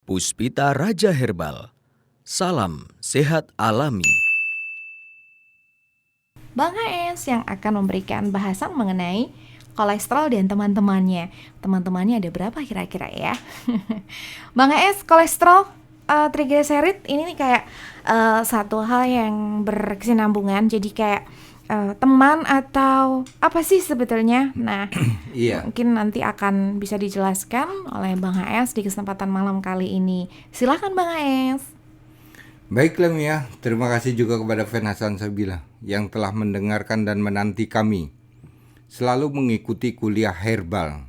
Puspita Raja Herbal. Salam sehat alami. Bang HS yang akan memberikan bahasan mengenai kolesterol dan teman-temannya. Teman-temannya ada berapa kira-kira ya? Bang HS, kolesterol, triglycerid ini nih kayak satu hal yang berkesinambungan. Jadi kayak teman atau apa sih sebetulnya? Nah, Iya, mungkin nanti akan bisa dijelaskan oleh Bang HS di kesempatan malam kali ini. Silahkan Bang HS. baiklah Mia. Terima kasih juga kepada Fen Hasan Sabila yang telah mendengarkan dan menanti kami selalu mengikuti kuliah herbal.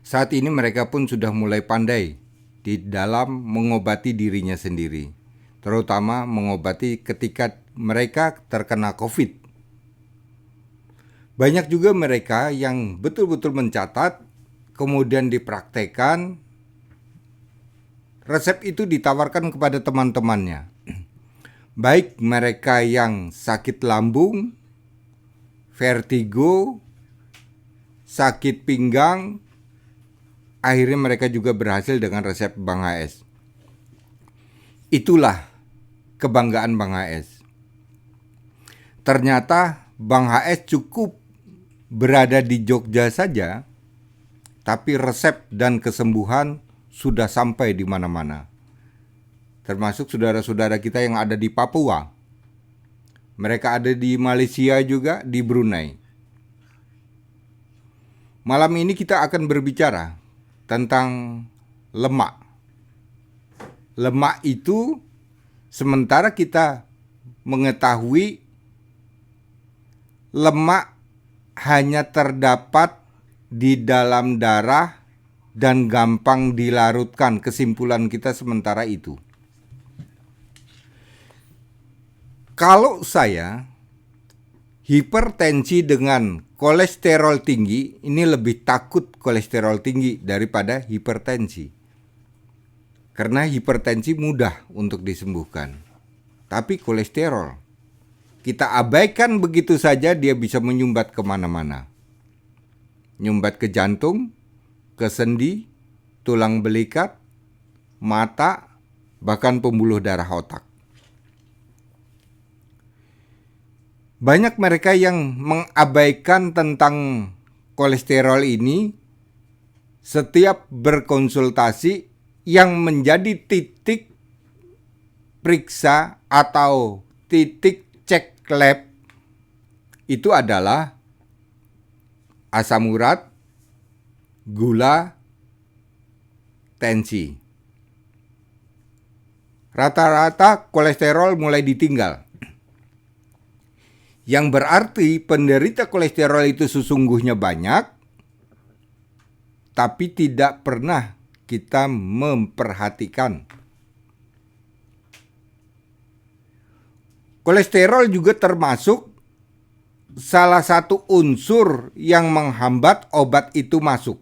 Saat ini mereka pun sudah mulai pandai di dalam mengobati dirinya sendiri, terutama mengobati ketika mereka terkena COVID. Banyak juga mereka yang betul-betul mencatat, kemudian dipraktekkan. Resep itu ditawarkan kepada teman-temannya, baik mereka yang sakit lambung, vertigo, sakit pinggang. Akhirnya mereka juga berhasil dengan resep Bang HS. Itulah kebanggaan Bang HS. Ternyata Bang HS cukup berada di Jogja saja, tapi resep dan kesembuhan sudah sampai di mana-mana. Termasuk saudara-saudara kita yang ada di Papua. Mereka ada di Malaysia juga, di Brunei. Malam ini kita akan berbicara tentang lemak. Lemak itu sementara kita mengetahui lemak hanya terdapat di dalam darah dan gampang dilarutkan, kesimpulan kita sementara itu. Kalau saya hipertensi dengan kolesterol tinggi, ini lebih takut kolesterol tinggi daripada hipertensi. Karena hipertensi mudah untuk disembuhkan. Tapi kolesterol, kita abaikan begitu saja, dia bisa menyumbat kemana-mana. Nyumbat ke jantung, ke sendi, tulang belikat, mata, bahkan pembuluh darah otak. Banyak mereka yang mengabaikan tentang kolesterol ini. Setiap berkonsultasi, yang menjadi titik periksa atau titik cek lab itu adalah asam urat, gula, tensi. Rata-rata kolesterol mulai ditinggal. Yang berarti penderita kolesterol itu sesungguhnya banyak, tapi tidak pernah kita memperhatikan. Kolesterol juga termasuk salah satu unsur yang menghambat obat itu masuk.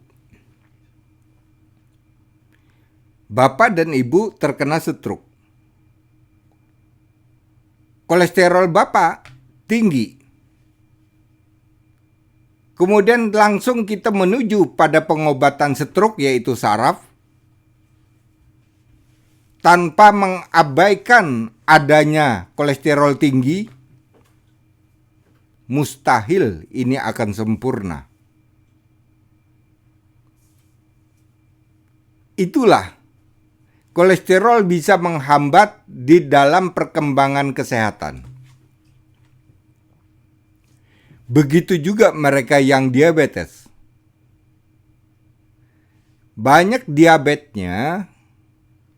Bapak dan ibu terkena stroke. Kolesterol bapak tinggi. Kemudian langsung kita menuju pada pengobatan stroke yaitu saraf. Tanpa mengabaikan adanya kolesterol tinggi, mustahil ini akan sempurna. Itulah, kolesterol bisa menghambat di dalam perkembangan kesehatan. Begitu juga mereka yang diabetes. Banyak diabetesnya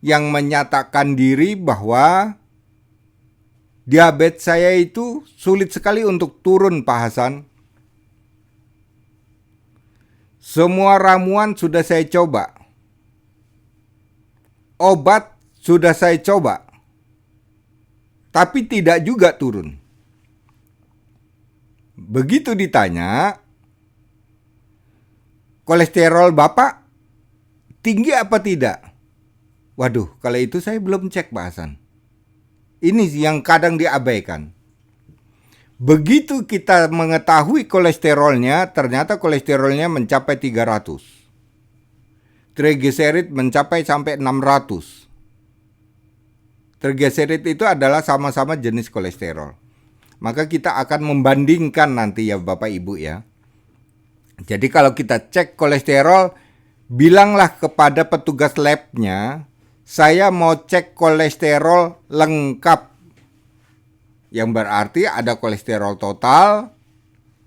yang menyatakan diri bahwa diabetes saya itu sulit sekali untuk turun, Pak Hasan. Semua ramuan sudah saya coba. Obat sudah saya coba. Tapi tidak juga turun. Begitu ditanya, kolesterol Bapak tinggi apa tidak? Waduh, kalau itu saya belum cek, Pak Hasan. Ini yang kadang diabaikan. Begitu kita mengetahui kolesterolnya, ternyata kolesterolnya mencapai 300. trigliserid mencapai sampai 600. Trigliserid itu adalah sama-sama jenis kolesterol. Maka kita akan membandingkan nanti ya Bapak Ibu ya. Jadi kalau kita cek kolesterol, bilanglah kepada petugas labnya, saya mau cek kolesterol lengkap. Yang berarti ada kolesterol total,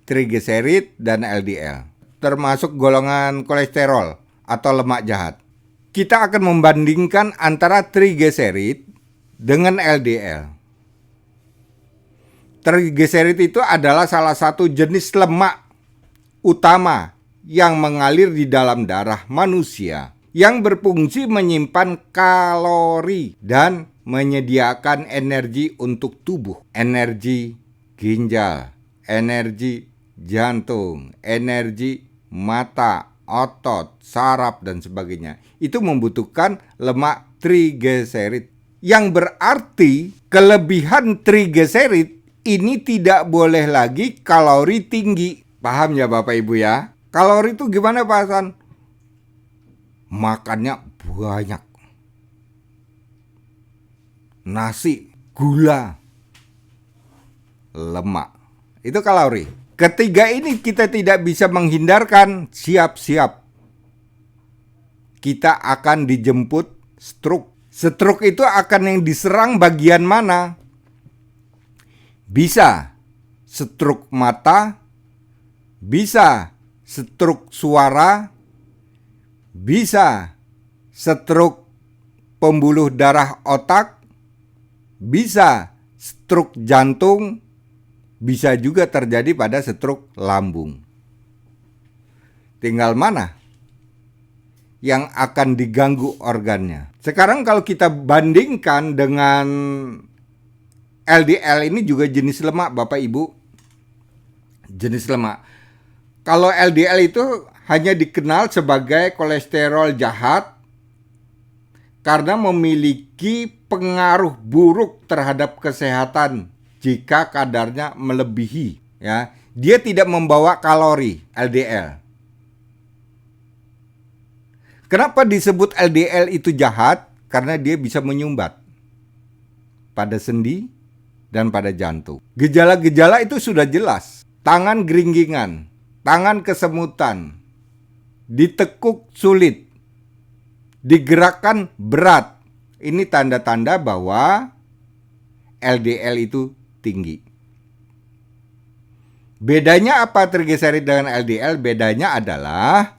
trigliserid, dan LDL. Termasuk golongan kolesterol atau lemak jahat. Kita akan membandingkan antara trigliserid dengan LDL. Trigliserid itu adalah salah satu jenis lemak utama yang mengalir di dalam darah manusia, yang berfungsi menyimpan kalori dan menyediakan energi untuk tubuh. Energi ginjal, energi jantung, energi mata, otot, saraf, dan sebagainya. Itu membutuhkan lemak trigliserid. Yang berarti kelebihan trigliserid ini tidak boleh lagi kalori tinggi. Paham ya Bapak Ibu ya? Kalori itu gimana Pak Hasan? Makannya banyak. Nasi, gula, lemak. Itu kalori. Ketiga ini kita tidak bisa menghindarkan. Siap-siap. Kita akan dijemput stroke. Stroke itu akan yang diserang bagian mana? Bisa stroke mata, bisa stroke suara, bisa stroke pembuluh darah otak, bisa stroke jantung, bisa juga terjadi pada stroke lambung. Tinggal mana yang akan diganggu organnya. Sekarang kalau kita bandingkan dengan LDL, ini juga jenis lemak Bapak Ibu. Jenis lemak. Kalau LDL itu hanya dikenal sebagai kolesterol jahat karena memiliki pengaruh buruk terhadap kesehatan jika kadarnya melebihi, ya. Dia tidak membawa kalori, LDL. Kenapa disebut LDL itu jahat? Karena dia bisa menyumbat pada sendi dan pada jantung. Gejala-gejala itu sudah jelas. Tangan geringgingan, tangan kesemutan, ditekuk sulit, digerakkan berat. Ini tanda-tanda bahwa LDL itu tinggi. Bedanya apa trigliserid dengan LDL? Bedanya adalah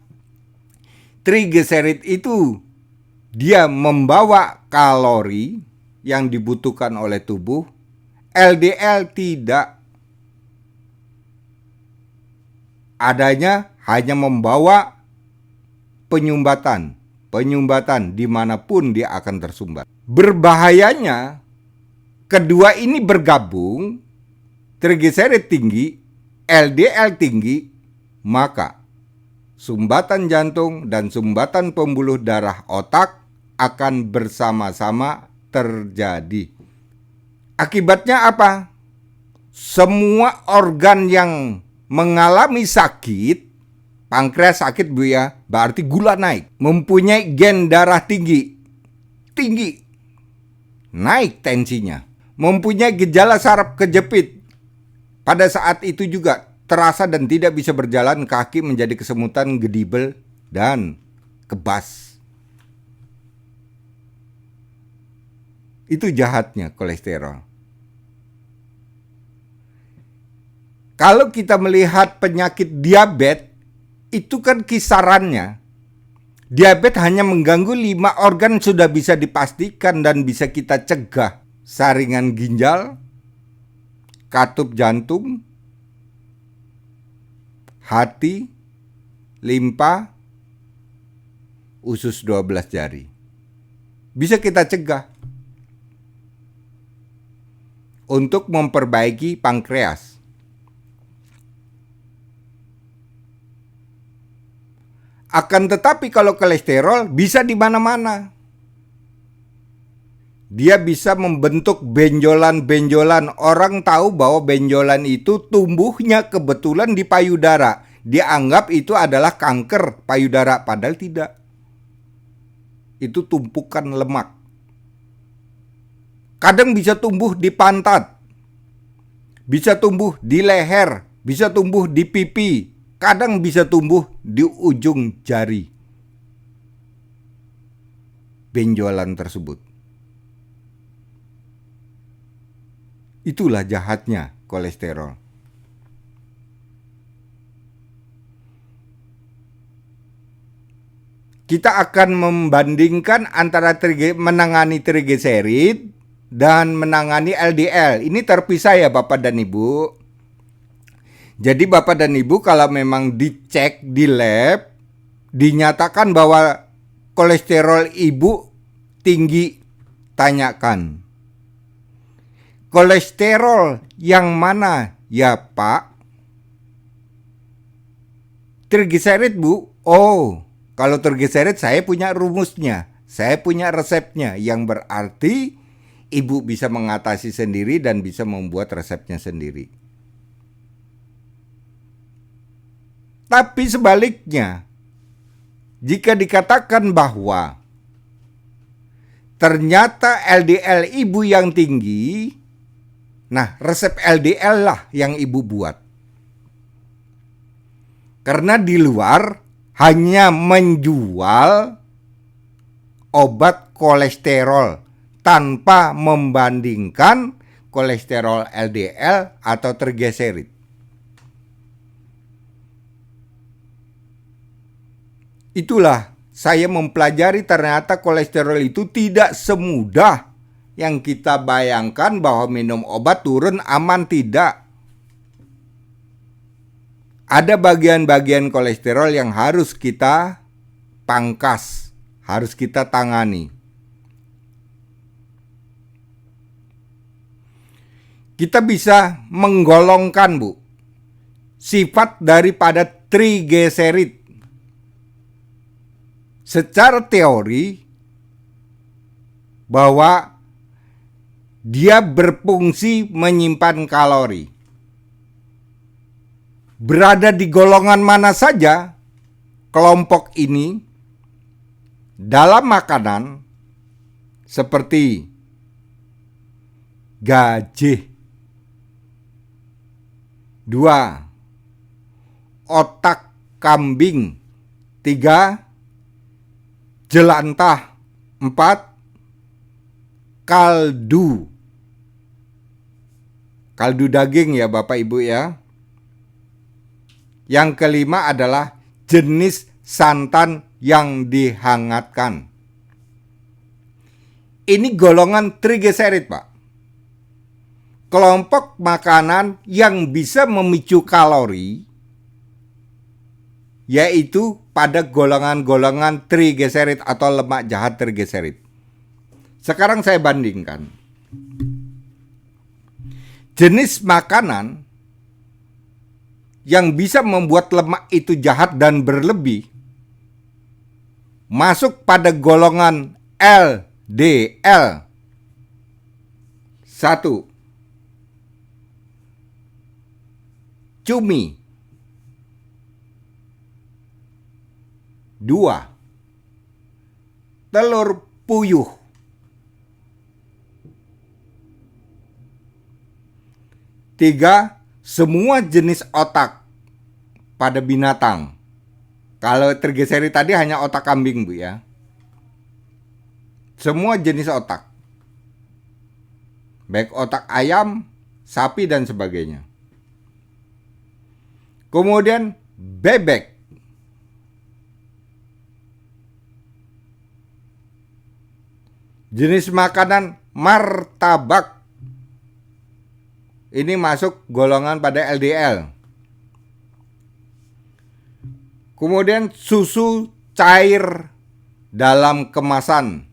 trigliserid itu dia membawa kalori yang dibutuhkan oleh tubuh. LDL tidak. Adanya hanya membawa penyumbatan dimanapun dia akan tersumbat. Berbahayanya, kedua ini bergabung, trigliserid tinggi, LDL tinggi, maka sumbatan jantung dan sumbatan pembuluh darah otak akan bersama-sama terjadi. Akibatnya apa? Semua organ yang mengalami sakit, pankreas sakit Bu ya, berarti gula naik. Mempunyai gen darah tinggi, naik tensinya. Mempunyai gejala saraf kejepit, pada saat itu juga terasa dan tidak bisa berjalan, kaki menjadi kesemutan, gedibel, dan kebas. Itu jahatnya kolesterol. Kalau kita melihat penyakit diabetes, itu kan kisarannya. Diabetes hanya mengganggu 5 organ sudah bisa dipastikan dan bisa kita cegah. Saringan ginjal, katup jantung, hati, limpa, usus 12 jari. Bisa kita cegah. Untuk memperbaiki pankreas. Akan tetapi kalau kolesterol bisa di mana-mana. Dia bisa membentuk benjolan-benjolan. Orang tahu bahwa benjolan itu tumbuhnya kebetulan di payudara. Dia anggap itu adalah kanker payudara, padahal tidak. itu tumpukan lemak. Kadang bisa tumbuh di pantat, bisa tumbuh di leher, bisa tumbuh di pipi, kadang bisa tumbuh di ujung jari benjolan tersebut. Itulah jahatnya kolesterol. Kita akan membandingkan antara menangani trigliserid dan menangani LDL. Ini terpisah ya Bapak dan Ibu. Jadi Bapak dan Ibu kalau memang dicek di lab, dinyatakan bahwa kolesterol Ibu tinggi, tanyakan. Kolesterol yang mana ya Pak? Trigliserid Bu? Oh, kalau trigliserid saya punya rumusnya, saya punya resepnya, yang berarti Ibu bisa mengatasi sendiri dan bisa membuat resepnya sendiri. Tapi sebaliknya, jika dikatakan bahwa ternyata LDL Ibu yang tinggi, nah resep LDL lah yang Ibu buat. Karena di luar hanya menjual obat kolesterol tanpa membandingkan kolesterol LDL atau trigliserid. Itulah saya mempelajari ternyata kolesterol itu tidak semudah yang kita bayangkan bahwa minum obat turun aman, tidak. Ada bagian-bagian kolesterol yang harus kita pangkas, harus kita tangani. Kita bisa menggolongkan, Bu, sifat daripada trigliserid. Secara teori bahwa dia berfungsi menyimpan kalori. Berada di golongan mana saja kelompok ini dalam makanan seperti gajih, 2 otak kambing, 3 jelantah, 4 kaldu daging ya Bapak Ibu ya. Yang kelima adalah jenis santan yang dihangatkan. Ini golongan trigliserid, Pak. Kelompok makanan yang bisa memicu kalori, yaitu pada golongan-golongan trigliserid atau lemak jahat trigliserid. Sekarang saya bandingkan. Jenis makanan yang bisa membuat lemak itu jahat dan berlebih masuk pada golongan LDL. 1. Cumi. 2. Telur puyuh. 3. Semua jenis otak pada binatang. Kalau trigliserid tadi hanya otak kambing, Bu ya. Semua jenis otak. Baik otak ayam, sapi dan sebagainya. Kemudian bebek. Jenis makanan martabak. Ini masuk golongan pada LDL. Kemudian susu cair dalam kemasan.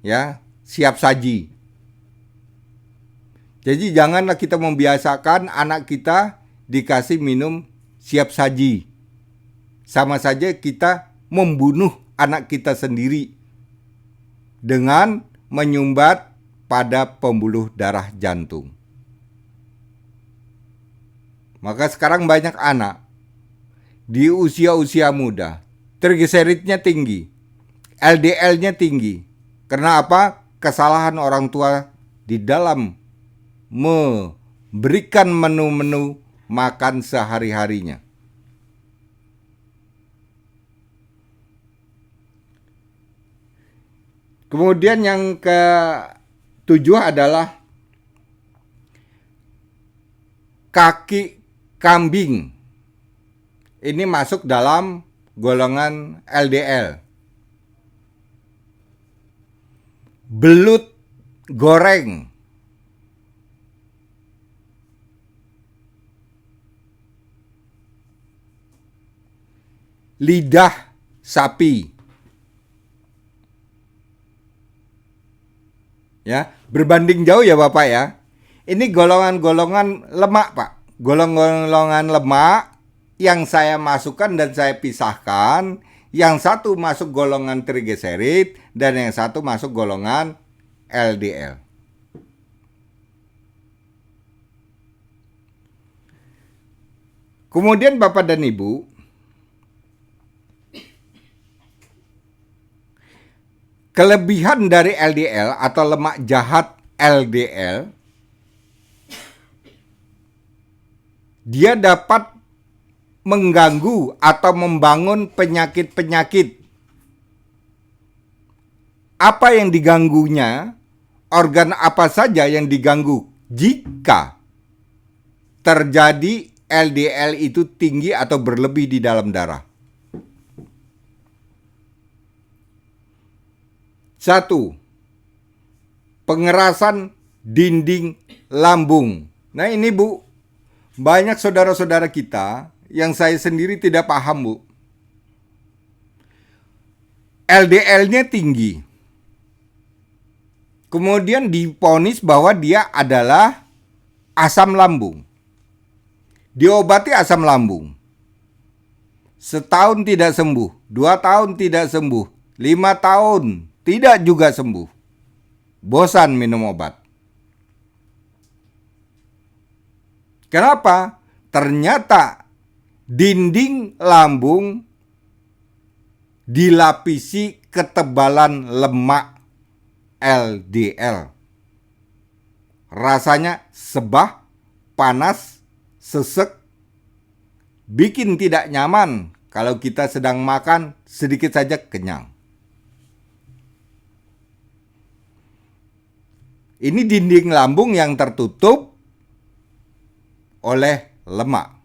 Ya, siap saji. Jadi janganlah kita membiasakan anak kita dikasih minum siap saji. Sama saja kita membunuh anak kita sendiri dengan menyumbat pada pembuluh darah jantung. Maka sekarang banyak anak di usia-usia muda, trigliseridnya tinggi, LDL-nya tinggi. Karena apa? Kesalahan orang tua di dalam memberikan menu-menu makan sehari-harinya. Kemudian yang ketujuh adalah kaki kambing. Ini masuk dalam golongan LDL. Belut goreng. Lidah sapi. Ya, berbanding jauh ya Bapak ya. Ini golongan-golongan lemak, Pak. Golongan-golongan lemak yang saya masukkan dan saya pisahkan. Yang satu masuk golongan trigliserid dan yang satu masuk golongan LDL. Kemudian Bapak dan Ibu, kelebihan dari LDL atau lemak jahat LDL, dia dapat mengganggu atau membangun penyakit-penyakit. Apa yang diganggunya? Organ apa saja yang diganggu jika terjadi LDL itu tinggi atau berlebih di dalam darah? 1. Pengerasan dinding lambung. Nah ini Bu, banyak saudara-saudara kita yang saya sendiri tidak paham Bu. LDL-nya tinggi. Kemudian divonis bahwa dia adalah asam lambung. Diobati asam lambung. Setahun tidak sembuh, 2 tahun tidak sembuh, 5 tahun tidak juga sembuh. Bosan minum obat. Kenapa? Ternyata dinding lambung dilapisi ketebalan lemak LDL. Rasanya sebah, panas, sesek, bikin tidak nyaman kalau kita sedang makan sedikit saja kenyang. Ini dinding lambung yang tertutup oleh lemak.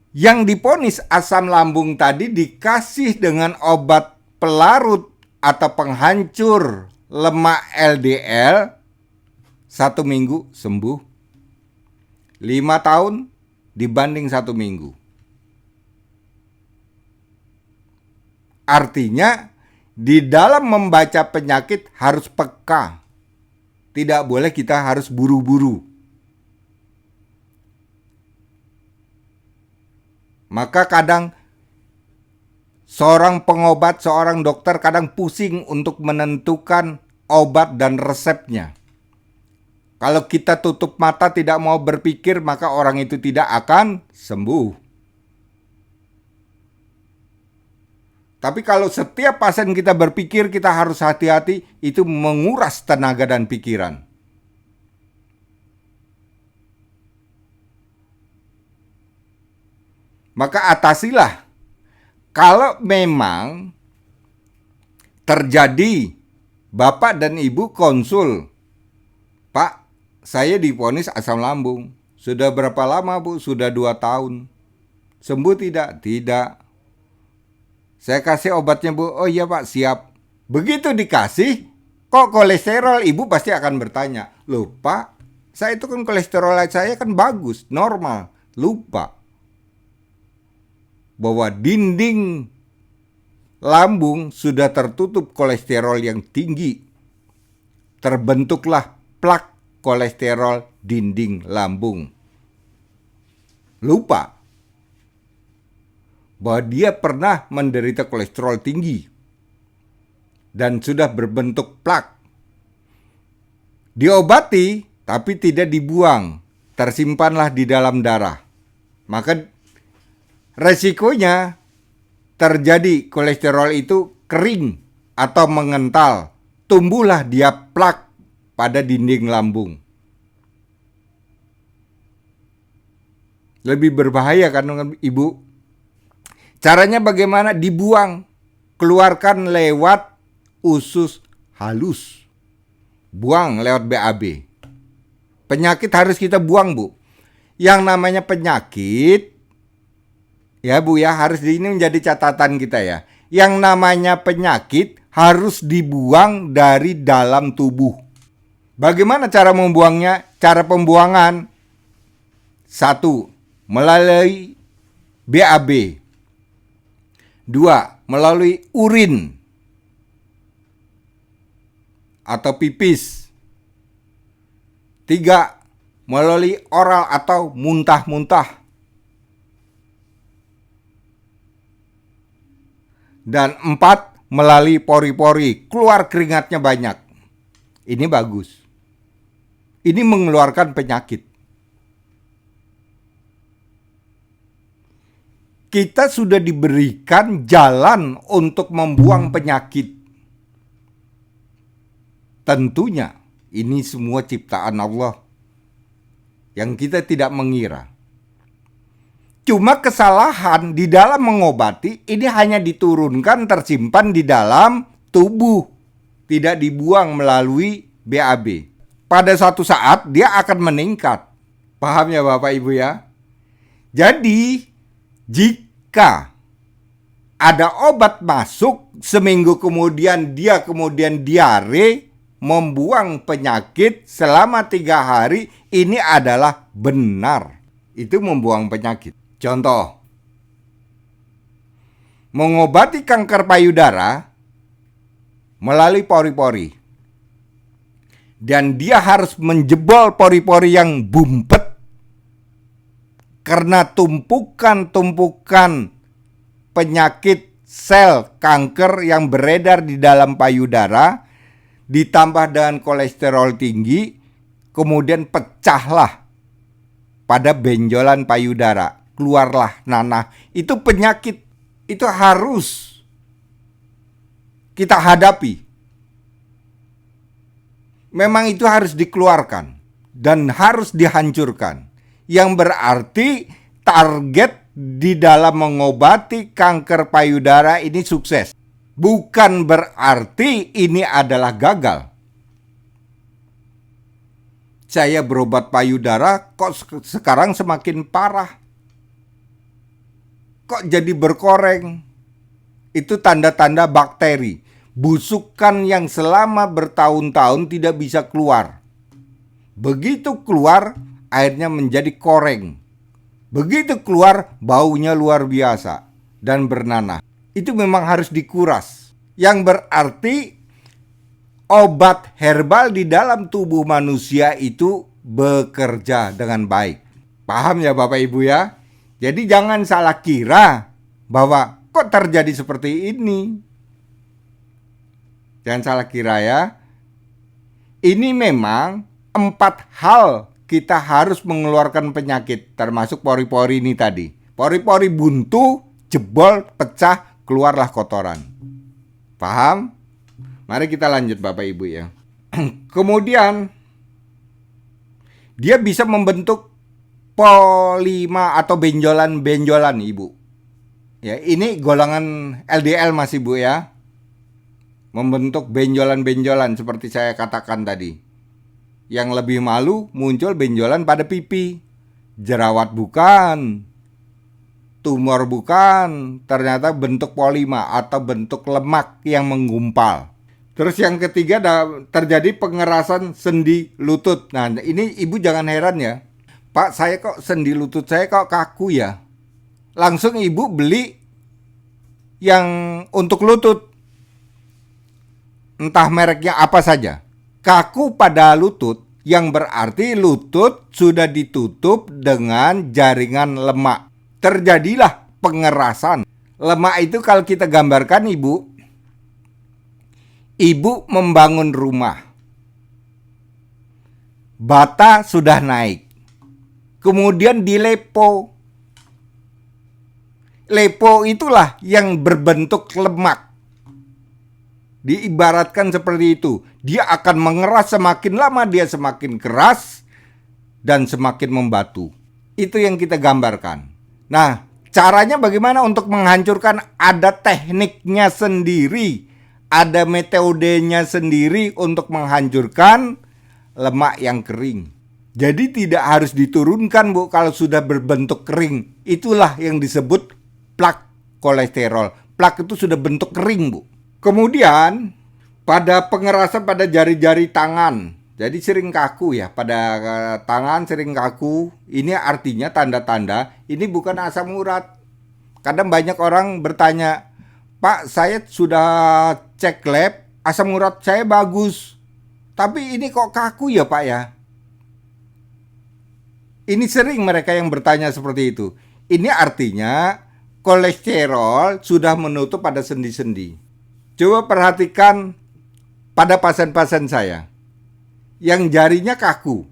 Yang diponis asam lambung tadi dikasih dengan obat pelarut atau penghancur lemak LDL, 1 minggu sembuh, 5 tahun dibanding 1 minggu. Artinya di dalam membaca penyakit harus peka. Tidak boleh kita harus buru-buru. Maka kadang seorang pengobat, seorang dokter kadang pusing untuk menentukan obat dan resepnya. Kalau kita tutup mata tidak mau berpikir, maka orang itu tidak akan sembuh. Tapi kalau setiap pasien kita berpikir, kita harus hati-hati, itu menguras tenaga dan pikiran. Maka atasilah. Kalau memang terjadi Bapak dan Ibu konsul, Pak, saya divonis asam lambung. Sudah berapa lama Bu? Sudah 2 tahun. Sembuh tidak? Tidak. Saya kasih obatnya Bu. Oh iya Pak, siap. Begitu dikasih, kok kolesterol? Ibu pasti akan bertanya, loh Pak, saya itu kan kolesterol saya kan bagus, normal. Lupa bahwa dinding lambung sudah tertutup kolesterol yang tinggi. Terbentuklah plak kolesterol dinding lambung. Lupa bahwa dia pernah menderita kolesterol tinggi dan sudah berbentuk plak. Diobati tapi tidak dibuang, tersimpanlah di dalam darah. Maka Resikonya terjadi kolesterol itu kering atau mengental, tumbuhlah dia plak pada dinding lambung. Lebih berbahaya kan Ibu? Caranya bagaimana? Dibuang, keluarkan lewat usus halus. Buang lewat BAB. Penyakit harus kita buang, Bu. Yang namanya penyakit, ya Bu ya, harus ini menjadi catatan kita ya. Yang namanya penyakit harus dibuang dari dalam tubuh. Bagaimana cara membuangnya? Cara pembuangan, 1. Melalui BAB. 2. Melalui urin atau pipis. 3. Melalui oral atau muntah-muntah. Dan 4. Melalui pori-pori, keluar keringatnya banyak. Ini bagus. Ini mengeluarkan penyakit. Kita sudah diberikan jalan untuk membuang penyakit. Tentunya ini semua ciptaan Allah yang kita tidak mengira. Cuma kesalahan di dalam mengobati ini hanya diturunkan, tersimpan di dalam tubuh, tidak dibuang melalui BAB. Pada suatu saat dia akan meningkat. Paham ya Bapak Ibu ya? Jadi jika ada obat masuk, seminggu kemudian dia diare, membuang penyakit selama 3 hari, ini adalah benar. Itu membuang penyakit. Contoh, mengobati kanker payudara melalui pori-pori. Dan dia harus menjebol pori-pori yang bumpet karena tumpukan-tumpukan penyakit sel kanker yang beredar di dalam payudara, ditambah dengan kolesterol tinggi, kemudian pecahlah pada benjolan payudara, keluarlah nanah. Itu penyakit, itu harus kita hadapi. Memang itu harus dikeluarkan dan harus dihancurkan. Yang berarti target di dalam mengobati kanker payudara ini sukses. Bukan berarti ini adalah gagal. Saya berobat payudara kok sekarang semakin parah. Kok jadi berkoreng? Itu tanda-tanda bakteri. Busukan yang selama bertahun-tahun tidak bisa keluar. Begitu keluar, airnya menjadi koreng. Begitu keluar, baunya luar biasa dan bernanah. Itu memang harus dikuras. Yang berarti obat herbal di dalam tubuh manusia itu bekerja dengan baik. Paham ya Bapak Ibu ya? Jadi jangan salah kira bahwa kok terjadi seperti ini. Jangan salah kira ya. Ini memang 4 hal kita harus mengeluarkan penyakit, termasuk pori-pori ini tadi. Pori-pori buntu, jebol, pecah, keluarlah kotoran. Paham? Mari kita lanjut Bapak Ibu ya. Kemudian dia bisa membentuk polima atau benjolan-benjolan Ibu. Ya, ini golongan LDL Mas Ibu ya. Membentuk benjolan-benjolan seperti saya katakan tadi. Yang lebih malu muncul benjolan pada pipi. Jerawat bukan, tumor bukan, ternyata bentuk polima atau bentuk lemak yang menggumpal. Terus yang ketiga terjadi pengerasan sendi lutut. Nah ini Ibu jangan heran ya, Pak saya kok sendi lutut saya kok kaku ya. Langsung Ibu beli yang untuk lutut, entah mereknya apa saja. Kaku pada lutut yang berarti lutut sudah ditutup dengan jaringan lemak. Terjadilah pengerasan. Lemak itu kalau kita gambarkan Ibu membangun rumah. Bata sudah naik. Kemudian dilepo. Lepo itulah yang berbentuk lemak. Diibaratkan seperti itu. Dia akan mengeras, semakin lama dia semakin keras dan semakin membatu. Itu yang kita gambarkan. Nah, caranya bagaimana untuk menghancurkan? Ada tekniknya sendiri, ada metodenya sendiri untuk menghancurkan lemak yang kering. Jadi tidak harus diturunkan, Bu, kalau sudah berbentuk kering. Itulah yang disebut plak kolesterol. Plak itu sudah bentuk kering, Bu. Kemudian pada pengerasan pada jari-jari tangan. Jadi sering kaku ya, pada tangan sering kaku. Ini artinya tanda-tanda ini bukan asam urat. Kadang banyak orang bertanya, "Pak, saya sudah cek lab, asam urat saya bagus. Tapi ini kok kaku ya, Pak ya?" Ini sering mereka yang bertanya seperti itu. Ini artinya kolesterol sudah menutup pada sendi-sendi. Coba perhatikan pada pasien-pasien saya yang jarinya kaku.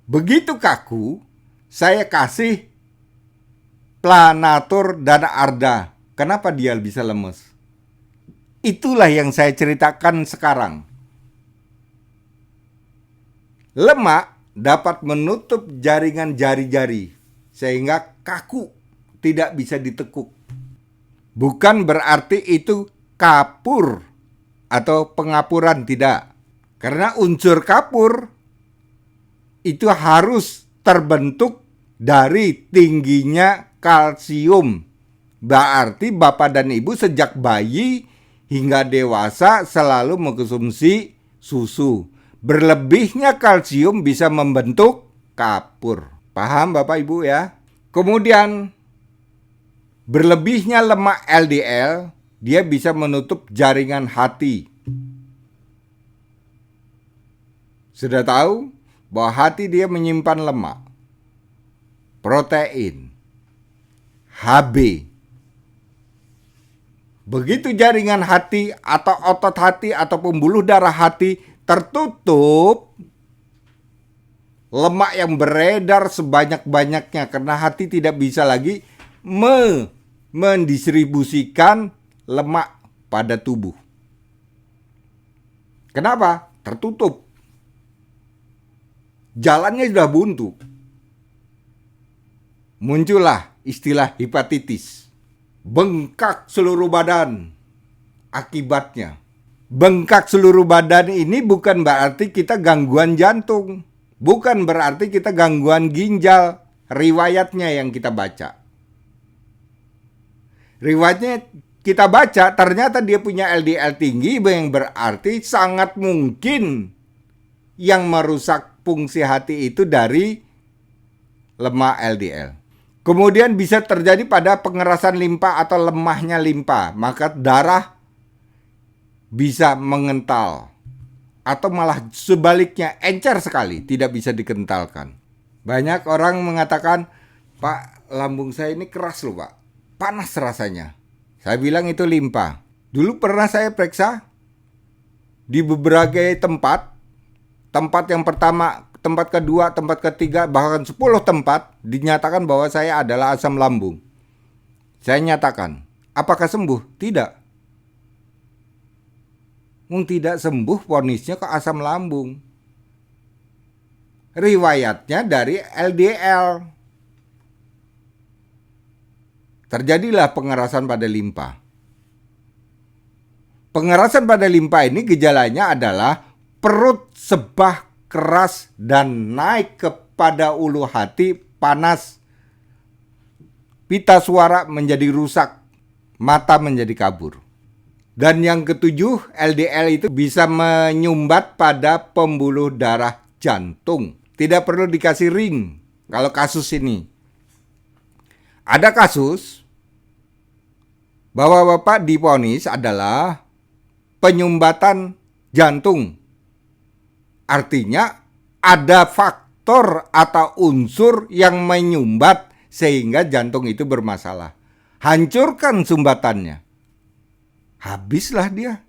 Begitu kaku, saya kasih Planatur dan Arda. Kenapa dia bisa lemes? Itulah yang saya ceritakan sekarang. Lemak dapat menutup jaringan jari-jari sehingga kaku, tidak bisa ditekuk. Bukan berarti itu kapur atau pengapuran, tidak. Karena unsur kapur itu harus terbentuk dari tingginya kalsium. Berarti bapak dan ibu sejak bayi hingga dewasa selalu mengkonsumsi susu. Berlebihnya kalsium bisa membentuk kapur. Paham bapak ibu ya? Kemudian berlebihnya lemak LDL, dia bisa menutup jaringan hati. Sudah tahu bahwa hati dia menyimpan lemak, protein, HB. Begitu jaringan hati atau otot hati atau pembuluh darah hati tertutup, lemak yang beredar sebanyak-banyaknya karena hati tidak bisa lagi mendistribusikan lemak pada tubuh. Kenapa? Tertutup. Jalannya sudah buntu. Muncullah istilah hepatitis. Bengkak seluruh badan. Akibatnya, bengkak seluruh badan ini bukan berarti kita gangguan jantung. Bukan berarti kita gangguan ginjal. Riwayatnya yang kita baca. Riwayatnya kita baca, ternyata dia punya LDL tinggi, yang berarti sangat mungkin yang merusak fungsi hati itu dari lemak LDL. Kemudian bisa terjadi pada pengerasan limpa atau lemahnya limpa, maka darah bisa mengental. Atau malah sebaliknya, encer sekali, tidak bisa dikentalkan. Banyak orang mengatakan, "Pak, lambung saya ini keras loh Pak, panas rasanya." Saya bilang itu limpa. Dulu pernah saya periksa di beberapa tempat. Tempat yang pertama, tempat kedua, tempat ketiga, bahkan 10 tempat dinyatakan bahwa saya adalah asam lambung. Saya nyatakan, apakah sembuh? Tidak. Tidak sembuh, vonisnya ke asam lambung. Riwayatnya dari LDL. Terjadilah pengerasan pada limpa. Pengerasan pada limpa ini gejalanya adalah perut sebah keras dan naik kepada ulu hati, panas, pita suara menjadi rusak, mata menjadi kabur. Dan yang ketujuh, LDL itu bisa menyumbat pada pembuluh darah jantung. Tidak perlu dikasih ring kalau kasus ini. Ada kasus bahwa bapak divonis adalah penyumbatan jantung. Artinya ada faktor atau unsur yang menyumbat sehingga jantung itu bermasalah. Hancurkan sumbatannya. Habislah dia.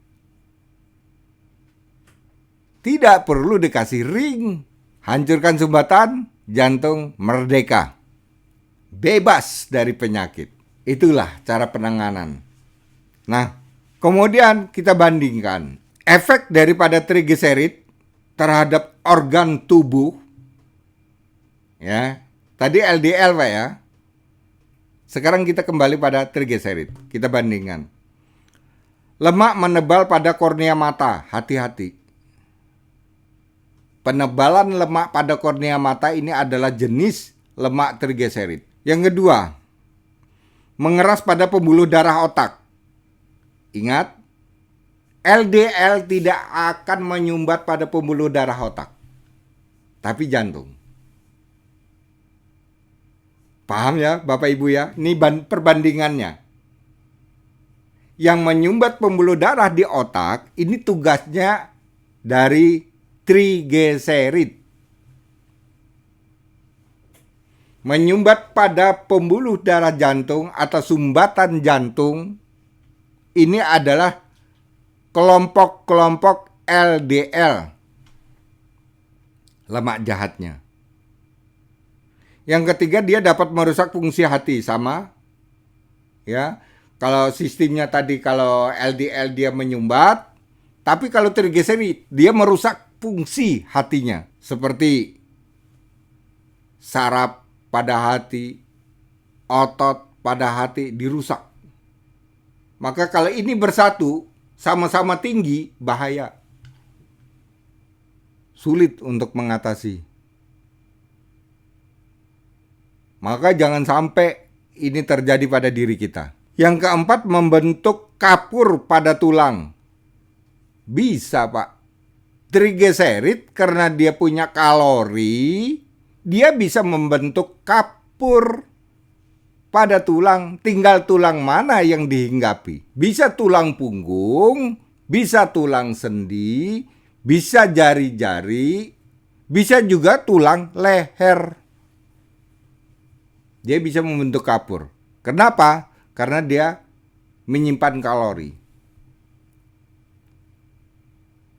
Tidak perlu dikasih ring. Hancurkan sumbatan, jantung merdeka. Bebas dari penyakit. Itulah cara penanganan. Nah, kemudian kita bandingkan efek daripada trigliserid terhadap organ tubuh. Ya, tadi LDL Pak ya. Sekarang kita kembali pada trigliserid. Kita bandingkan. Lemak menebal pada kornea mata, hati-hati. Penebalan lemak pada kornea mata ini adalah jenis lemak trigliserid. Yang kedua, mengeras pada pembuluh darah otak. Ingat, LDL tidak akan menyumbat pada pembuluh darah otak, tapi jantung. Paham ya Bapak Ibu ya? Ini perbandingannya. Yang menyumbat pembuluh darah di otak, ini tugasnya dari trigliserid. Menyumbat pada pembuluh darah jantung atau sumbatan jantung, ini adalah kelompok-kelompok LDL, lemak jahatnya. Yang ketiga, dia dapat merusak fungsi hati, sama ya. Kalau sistemnya tadi, kalau LDL dia menyumbat, tapi kalau trigliserid dia merusak fungsi hatinya, seperti saraf pada hati, otot pada hati dirusak. Maka kalau ini bersatu, sama-sama tinggi, bahaya. Sulit untuk mengatasi. Maka jangan sampai ini terjadi pada diri kita. Yang keempat, membentuk kapur pada tulang. Bisa Pak. Trigliserid karena dia punya kalori, dia bisa membentuk kapur pada tulang. Tinggal tulang mana yang dihinggapi. Bisa tulang punggung, bisa tulang sendi, bisa jari-jari, bisa juga tulang leher. Dia bisa membentuk kapur. Kenapa? Karena dia menyimpan kalori.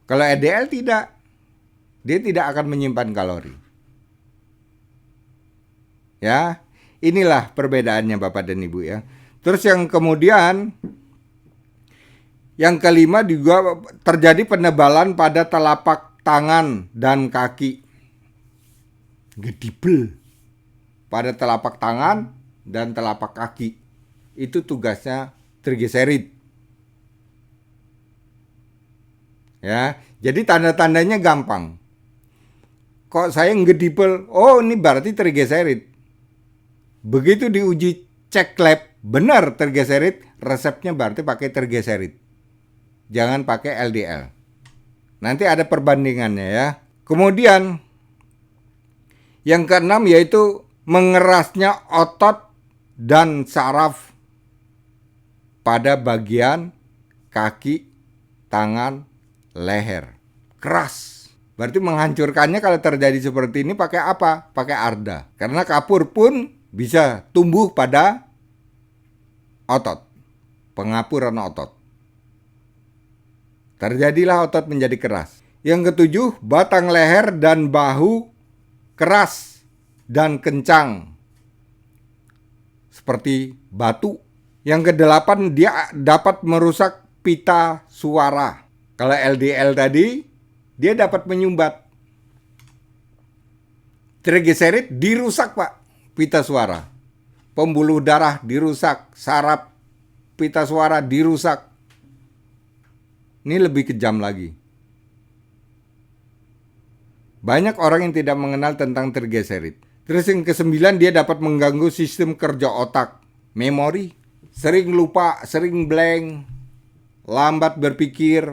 Kalau LDL tidak. Dia tidak akan menyimpan kalori. Ya, inilah perbedaannya Bapak dan Ibu ya. Terus yang kemudian, yang kelima juga terjadi penebalan pada telapak tangan dan kaki. Gedibel pada telapak tangan dan telapak kaki. Itu tugasnya trigliserid. Ya, jadi tanda-tandanya gampang. Kok saya ngedipel? Oh, ini berarti trigliserid. Begitu diuji cek lab, benar trigliserid, resepnya berarti pakai trigliserid. Jangan pakai LDL. Nanti ada perbandingannya ya. Kemudian yang keenam yaitu mengerasnya otot dan saraf pada bagian kaki, tangan, leher. Keras. Berarti menghancurkannya kalau terjadi seperti ini pakai apa? Pakai ARDA. Karena kapur pun bisa tumbuh pada otot. Pengapuran otot. Terjadilah otot menjadi keras. Yang ketujuh, batang leher dan bahu keras dan kencang. Seperti batu. Yang kedelapan, dia dapat merusak pita suara. Kalau LDL tadi, dia dapat menyumbat. Trigliserid dirusak Pak, pita suara. Pembuluh darah dirusak, saraf pita suara dirusak. Ini lebih kejam lagi. Banyak orang yang tidak mengenal tentang trigliserid. Terus yang kesembilan, dia dapat mengganggu sistem kerja otak, memori, sering lupa, sering blank, lambat berpikir.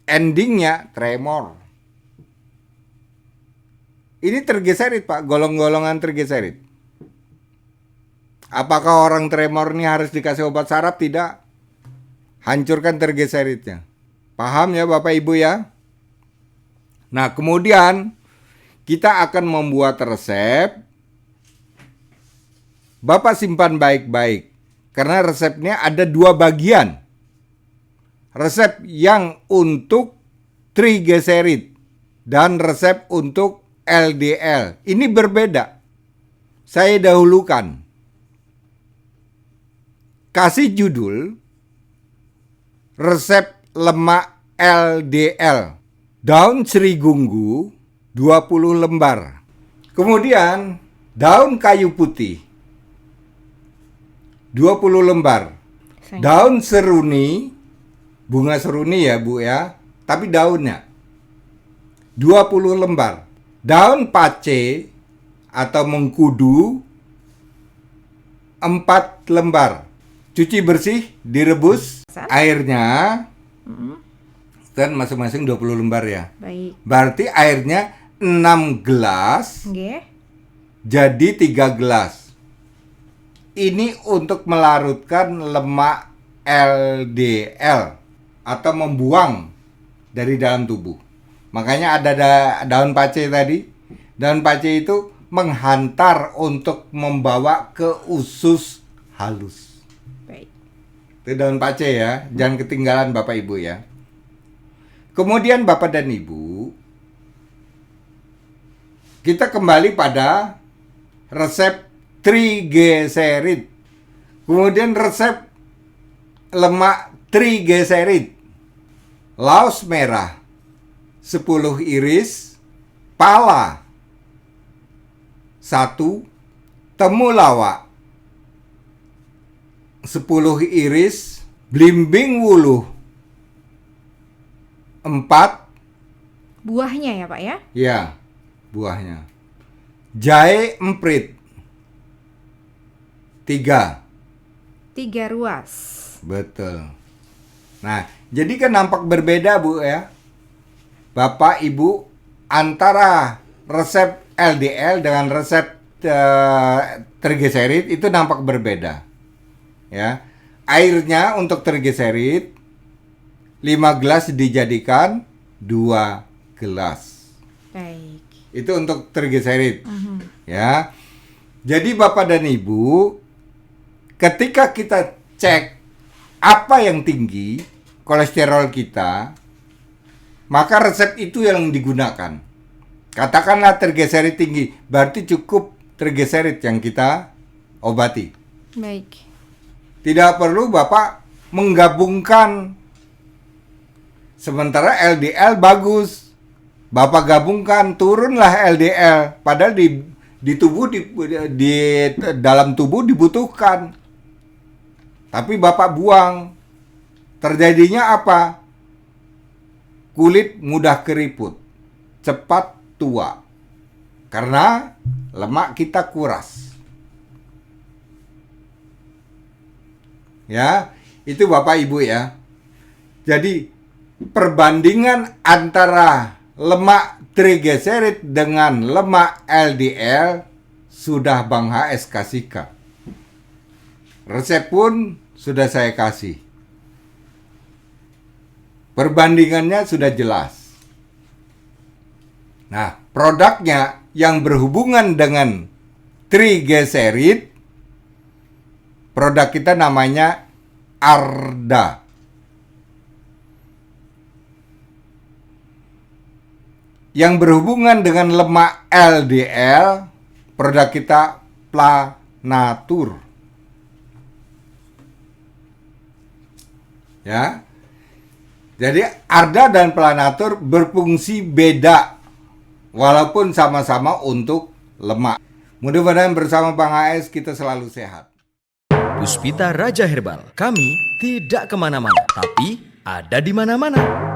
Endingnya tremor. Ini trigliserid Pak, golong-golongan trigliserid. Apakah orang tremor ini harus dikasih obat saraf? Tidak. Hancurkan trigliseridnya. Paham ya Bapak Ibu ya? Nah kemudian kita akan membuat resep. Bapak simpan baik-baik. Karena resepnya ada 2 bagian. Resep yang untuk trigliserid dan resep untuk LDL. Ini berbeda. saya dahulukan. Kasih judul resep lemak LDL. Daun serigunggu 20 lembar. Kemudian daun kayu putih 20 lembar. Daun seruni, bunga seruni ya Bu ya, tapi daunnya 20 lembar. Daun pace atau mengkudu 4 lembar. Cuci bersih, direbus airnya. Kan masing-masing 20 lembar ya. Baik. Berarti airnya 6 gelas. Nggih. Jadi 3 gelas. Ini untuk melarutkan lemak LDL atau membuang dari dalam tubuh. Makanya ada daun pace tadi. Daun pace itu menghantar untuk membawa ke usus halus. Baik. Itu daun pace ya, jangan ketinggalan Bapak Ibu ya. Kemudian Bapak dan Ibu, kita kembali pada resep trigliserid. Kemudian resep lemak trigliserid. Laos merah 10 iris, pala 1, temulawak 10 iris, blimbing wuluh 4. Buahnya ya Pak ya? Ya, buahnya. Jahe emprit 3. 3 ruas. Betul. Nah, jadi kan nampak berbeda Bu ya. Bapak Ibu, antara resep LDL dengan resep trigliserid itu nampak berbeda. Ya. Airnya untuk trigliserid 5 gelas dijadikan 2 gelas. Baik. Itu untuk trigliserid. Ya. Jadi Bapak dan Ibu, ketika kita cek apa yang tinggi kolesterol kita, maka resep itu yang digunakan. Katakanlah trigliserid tinggi, berarti cukup trigliserid yang kita obati. Baik. Tidak perlu Bapak menggabungkan. Sementara LDL bagus, Bapak gabungkan, turunlah LDL. Padahal di tubuh di dalam tubuh dibutuhkan. Tapi Bapak buang. Terjadinya apa? Kulit mudah keriput, cepat tua. Karena lemak kita kuras. Ya, itu Bapak Ibu ya. Jadi perbandingan antara lemak trigliserid dengan lemak LDL sudah Bang HS kasihkan. Resep pun sudah saya kasih. Perbandingannya sudah jelas. Nah, produknya yang berhubungan dengan trigliserid, produk kita namanya Arda. Yang berhubungan dengan lemak LDL, produk kita Planatur. Ya. Jadi Arda dan Planatur berfungsi beda walaupun sama-sama untuk lemak. Mudah-mudahan bersama Bang AS kita selalu sehat. Puspita Raja Herbal, kami tidak kemana-mana, tapi ada di mana-mana.